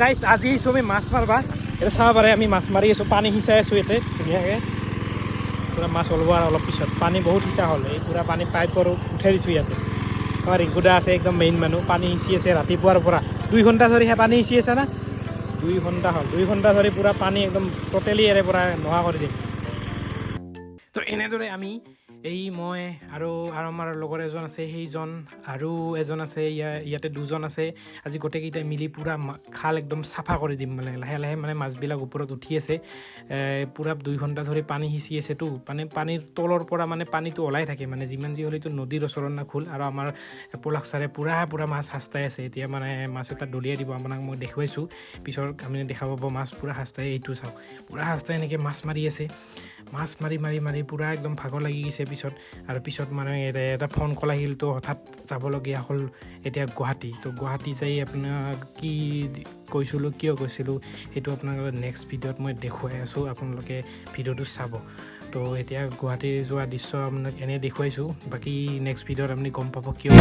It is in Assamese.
গাইজ আজি আহিছোঁ আমি মাছ মাৰবা এটা চাব পাৰে আমি মাছ মাৰি আছোঁ পানী সিঁচাই আছোঁ ইয়াতে ধুনীয়াকৈ পূৰা মাছ ওলাব আৰু অলপ পিছত পানী বহুত সিঁচা হ'ল এই পূৰা পানী পাইপৰ উঠাই দিছোঁ ইয়াতে আমাৰ ৰিংকুদা আছে একদম মেইন মানুহ পানী সিঁচি আছে ৰাতিপুৱাৰ পৰা 2 ঘণ্টা ধৰি সেই পানী সিঁচি আছে না 2 ঘণ্টা হ'ল 2 ঘণ্টা ধৰি পূৰা পানী একদম টোটেলি ইয়াৰে পৰা নোহোৱা কৰি দিম তো এনেদৰে আমি মই আৰু আমাৰ লগৰ এজন আছে সেইজন আৰু এজন আছে ইয়াতে 2জন আছে আজি গোটেইকেইটাই মিলি পূৰা খাল একদম চাফা কৰি দিম মানে লাহে লাহে মানে মাছবিলাক ওপৰত উঠি আছে পূৰা 2 ঘণ্টা ধৰি পানী সিঁচি আছেতো পানীৰ তলৰ পৰা মানে পানীটো ওলাই থাকে মানে যিমান যি হ'লেতো নদীৰ ওচৰত না খোল আৰু আমাৰ পলাশ ছাৰে পূৰা মাছ সাঁচতাই আছে এতিয়া মানে মাছ এটা দলিয়াই দিব আপোনাক মই দেখুৱাইছোঁ পিছত আপুনি দেখা পাব মাছ পূৰা সাঁচতাই এইটো চাওক পূৰা সাঁচতাই এনেকৈ মাছ মাৰি আছে মাছ মাৰি পূৰা একদম ভাগৰ লাগি গৈছে পিছত মানে এটা ফোন কল আহিল তো হঠাৎ যাবলগীয়া হ'ল এতিয়া গুৱাহাটী তো গুৱাহাটী যাই আপোনাক কি কৈছিলোঁ কিয় কৈছিলোঁ সেইটো আপোনালোকে নেক্সট ভিডিঅ'ত মই দেখুৱাই আছোঁ আপোনালোকে ভিডিঅ'টো চাব তো এতিয়া গুৱাহাটী যোৱা দৃশ্য আপোনাক এনেই দেখুৱাইছোঁ বাকী নেক্সট ভিডিঅ'ত আপুনি গম পাব কিয়